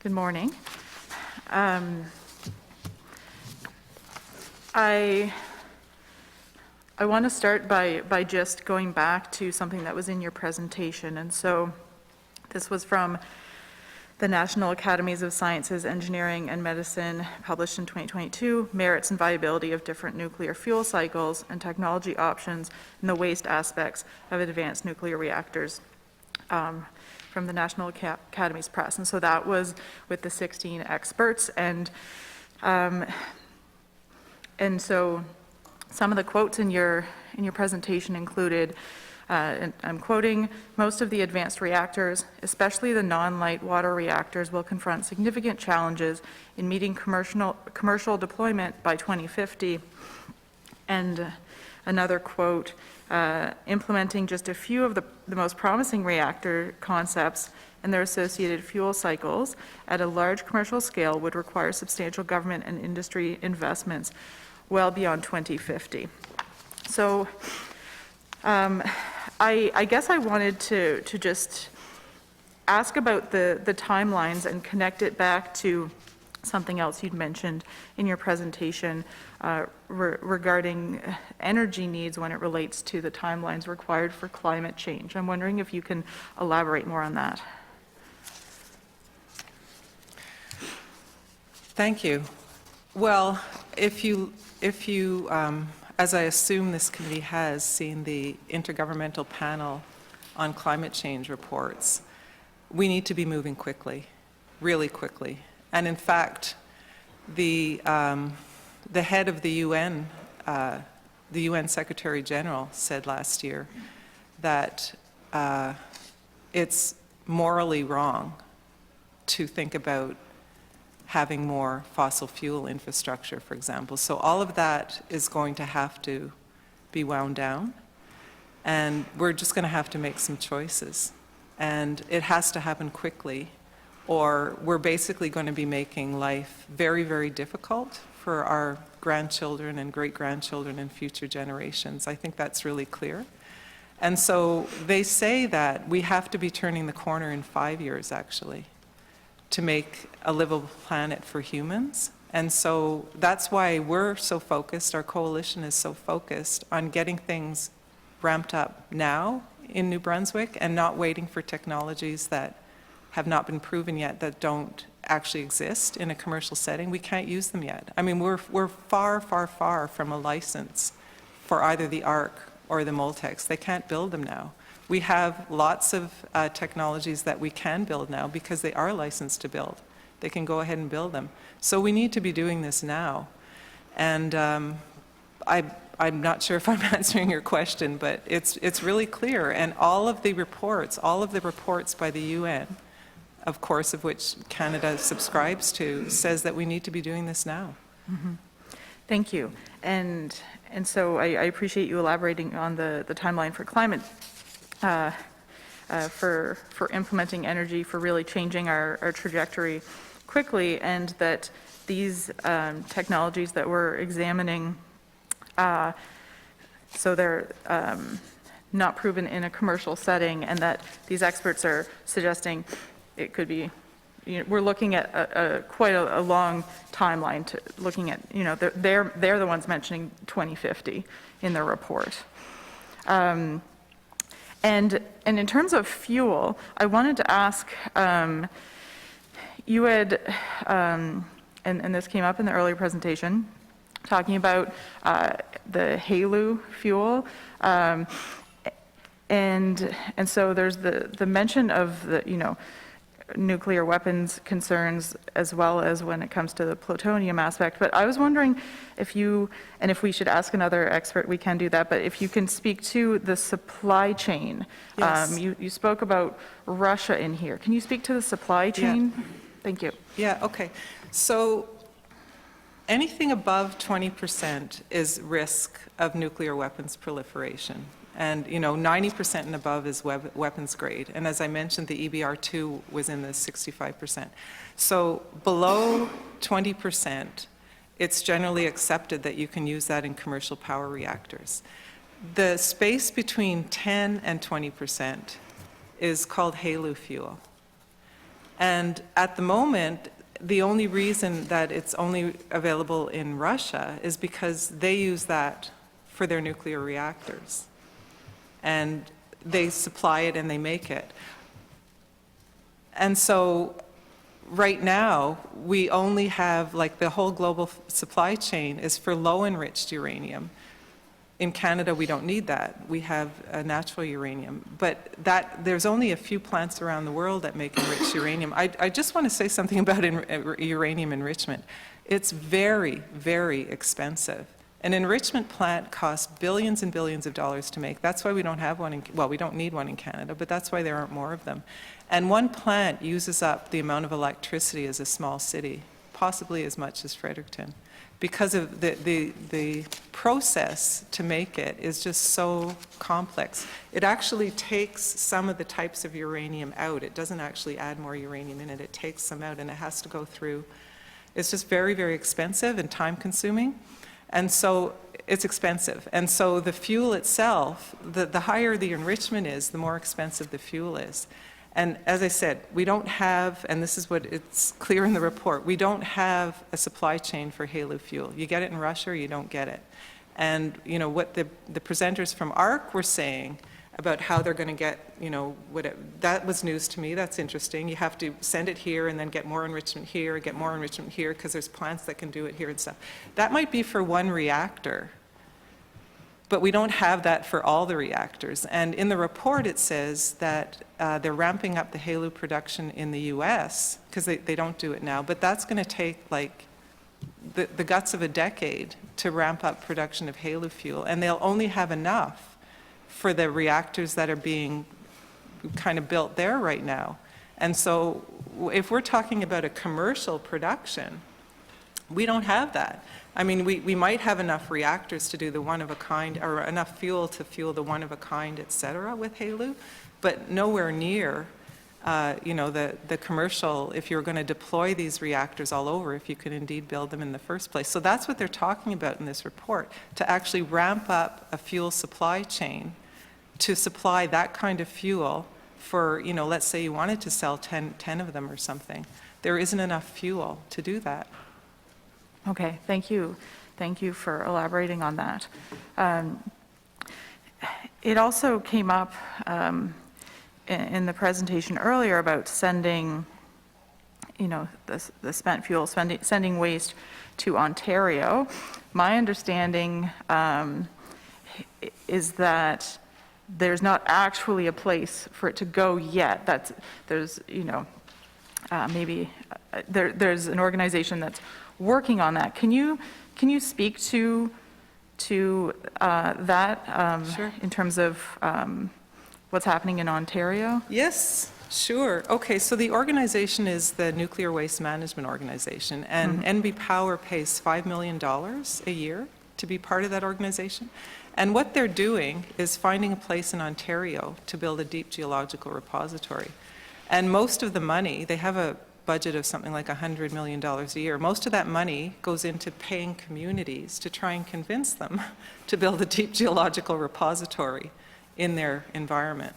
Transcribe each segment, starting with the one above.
Good morning. I want to start by just going back to something that was in your presentation. And so this was from the National Academies of Sciences, Engineering, and Medicine, published in 2022, Merits and Viability of Different Nuclear Fuel Cycles and Technology Options and the Waste Aspects of Advanced Nuclear Reactors, from the National Academies Press. And so that was with the 16 experts. And so some of the quotes in your presentation included, and I'm quoting, "Most of the advanced reactors, especially the non-light water reactors, will confront significant challenges in meeting commercial deployment by 2050. And another quote, "Implementing just a few of the most promising reactor concepts and their associated fuel cycles at a large commercial scale would require substantial government and industry investments well beyond 2050. So I guess I wanted to just ask about the timelines and connect it back to something else you'd mentioned in your presentation regarding energy needs when it relates to the timelines required for climate change. I'm wondering if you can elaborate more on that. Thank you. Well, if you as I assume this committee has seen the Intergovernmental Panel on Climate Change reports, we need to be moving quickly, really quickly. And in fact, the head of the UN Secretary General said last year that it's morally wrong to think about having more fossil fuel infrastructure, for example. So all of that is going to have to be wound down, and we're just going to have to make some choices. And it has to happen quickly, or we're basically going to be making life very, very difficult for our grandchildren and great-grandchildren and future generations. I think that's really clear. And so they say that we have to be turning the corner in 5 years, actually, to make a livable planet for humans. And so that's why we're so focused, our coalition is so focused on getting things ramped up now in New Brunswick and not waiting for technologies that have not been proven yet, that don't actually exist in a commercial setting. We can't use them yet. I mean, we're far, far, far from a license for either the ARC or the Moltex. They can't build them now. We have lots of technologies that we can build now because they are licensed to build. They can go ahead and build them. So we need to be doing this now. And I'm not sure if I'm answering your question, but it's really clear. And all of the reports by the UN, of course, of which Canada subscribes to, says that we need to be doing this now. Mm-hmm. Thank you. And so I appreciate you elaborating on the timeline for climate, for implementing energy, for really changing our trajectory quickly, and that these technologies that we're examining, so they're not proven in a commercial setting, and that these experts are suggesting it could be, we're looking at quite a long timeline to looking at, they're the ones mentioning 2050 in their report. And in terms of fuel, I wanted to ask, you had, and this came up in the earlier presentation, talking about the HALEU fuel, and so there's the mention of the, nuclear weapons concerns, as well as when it comes to the plutonium aspect. But I was wondering if you, and if we should ask another expert, we can do that, but if you can speak to the supply chain. Yes. You spoke about Russia in here. Can you speak to the supply chain? Yeah. Thank you. Yeah, okay. So anything above 20% is risk of nuclear weapons proliferation. And 90% and above is weapons grade. And as I mentioned, the EBR2 was in the 65%. So below 20%, it's generally accepted that you can use that in commercial power reactors. The space between 10 and 20% is called HALEU fuel. And at the moment, the only reason that it's only available in Russia is because they use that for their nuclear reactors. And they supply it and they make it. And so right now, we only have, like, the whole global supply chain is for low enriched uranium. In Canada, we don't need that. We have natural uranium. But there's only a few plants around the world that make enriched uranium. I just want to say something about uranium enrichment. It's very, very expensive. An enrichment plant costs billions and billions of dollars to make. That's why we don't have one well, we don't need one in Canada, but that's why there aren't more of them. And one plant uses up the amount of electricity as a small city, possibly as much as Fredericton, because of the process to make it is just so complex. It actually takes some of the types of uranium out. It doesn't actually add more uranium in it. It takes some out, and it has to go through. It's just very, very expensive and time-consuming, and so it's expensive. And so the fuel itself, the higher the enrichment is, the more expensive the fuel is. And as I said, we don't have, and this is what it's clear in the report, we don't have a supply chain for HALEU fuel. You get it in Russia or you don't get it. And, you know, what the presenters from ARC were saying about how they're going to get, you know, that was news to me. That's interesting. You have to send it here and then get more enrichment here, get more enrichment here, because there's plants that can do it here and stuff. That might be for one reactor. But we don't have that for all the reactors. And in the report, it says that they're ramping up the HALEU production in the US, because they don't do it now, but that's going to take, like, the guts of a decade to ramp up production of HALEU fuel, and they'll only have enough for the reactors that are being kind of built there right now. And so if we're talking about a commercial production, we don't have that. I mean, we might have enough reactors to do the one-of-a-kind, or enough fuel to fuel the one-of-a-kind, et cetera, with HALEU, but nowhere near, you know, the commercial, if you're going to deploy these reactors all over, if you could indeed build them in the first place. So that's what they're talking about in this report, to actually ramp up a fuel supply chain to supply that kind of fuel for, you know, let's say you wanted to sell 10 of them or something. There isn't enough fuel to do that. Okay, thank you. Thank you for elaborating on that. It also came up in the presentation earlier about sending, you know, the spent fuel, sending waste to Ontario. My understanding is that there's not actually a place for it to go yet. There's, you know, maybe there's an organization that's working on that. Can you speak to that Sure. in terms of what's happening in Ontario? Yes, sure. Okay, so the organization is the Nuclear Waste Management Organization, and NB Power pays $5 million a year to be part of that organization. And what they're doing is finding a place in Ontario to build a deep geological repository. And most of the money, they have a budget of something like $100 million a year. Most of that money goes into paying communities to try and convince them to build a deep geological repository in their environment.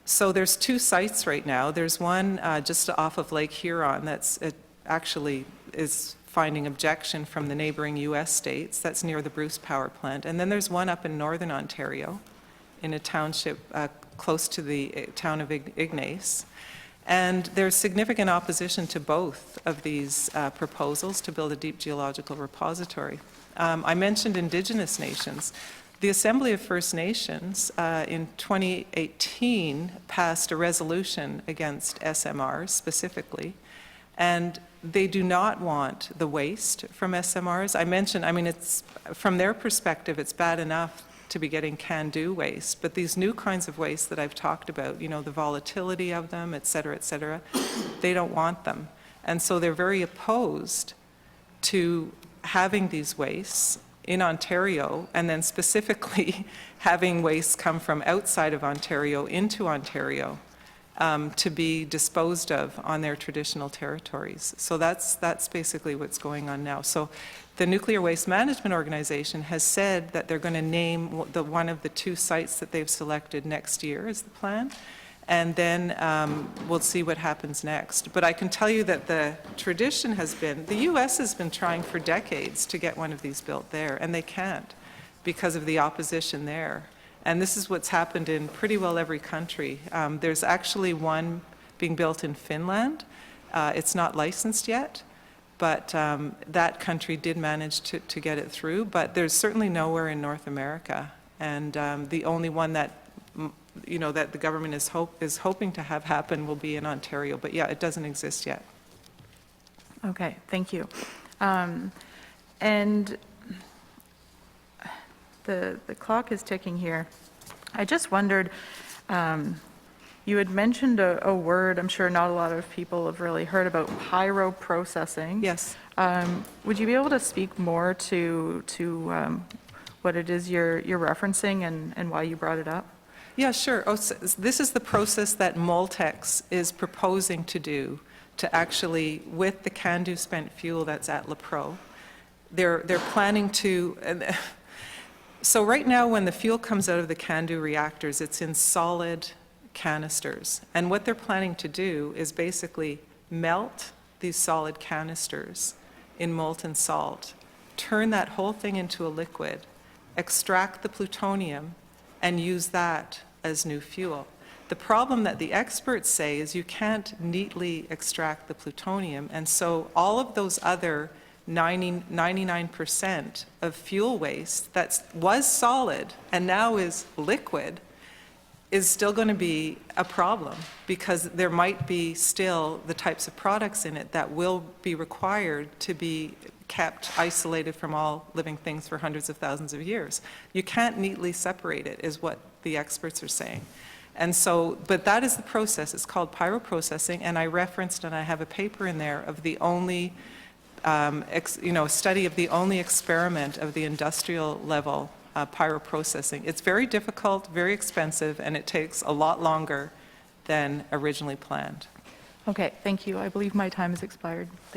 So there's 2 sites right now. There's one just off of Lake Huron that's actually is finding objection from the neighboring US states. That's near the Bruce Power Plant. And then there's one up in northern Ontario in a township close to the town of Ignace. And there's significant opposition to both of these proposals to build a deep geological repository. I mentioned Indigenous nations. The Assembly of First Nations in 2018 passed a resolution against SMRs specifically, and they do not want the waste from SMRs. I mean, it's, from their perspective, it's bad enough to be getting can-do waste, but these new kinds of waste that I've talked about, you know, the volatility of them, et cetera, they don't want them. And so they're very opposed to having these wastes in Ontario, and then specifically having waste come from outside of Ontario into Ontario to be disposed of on their traditional territories. So that's basically what's going on now. So the Nuclear Waste Management Organization has said that they're going to name one of the 2 sites that they've selected next year is the plan. and then we'll see what happens next. But I can tell you that the tradition has been, the U.S. has been trying for decades to get one of these built there, and they can't because of the opposition there. And this is what's happened in pretty well every country. There's actually one being built in Finland. It's not licensed yet, but that country did manage to get it through. But there's certainly nowhere in North America. And the only one that that the government is hoping to have happen will be in Ontario. But yeah, it doesn't exist yet. Okay, thank you. And the clock is ticking here. I just wondered, you had mentioned a word I'm sure not a lot of people have really heard about, pyroprocessing. Yes. Would you be able to speak more to what it is you're referencing and why you brought it up? Yeah, sure. Oh, so this is the process that Moltex is proposing to do to actually, with the CANDU spent fuel that's at La Pro, they're planning to, so right now when the fuel comes out of the CANDU reactors, it's in solid canisters. And what they're planning to do is basically melt these solid canisters in molten salt, turn that whole thing into a liquid, extract the plutonium, and use that as new fuel. The problem that the experts say is you can't neatly extract the plutonium, and so all of those other 99% of fuel waste that was solid and now is liquid is still going to be a problem, because there might be still the types of products in it that will be required to be kept isolated from all living things for hundreds of thousands of years. You can't neatly separate it, is what the experts are saying. And so, but that is the process. It's called pyroprocessing, and I referenced, and I have a paper in there of the only, study of the only experiment of the industrial level pyroprocessing. It's very difficult, very expensive, and it takes a lot longer than originally planned. Okay, thank you. I believe my time has expired.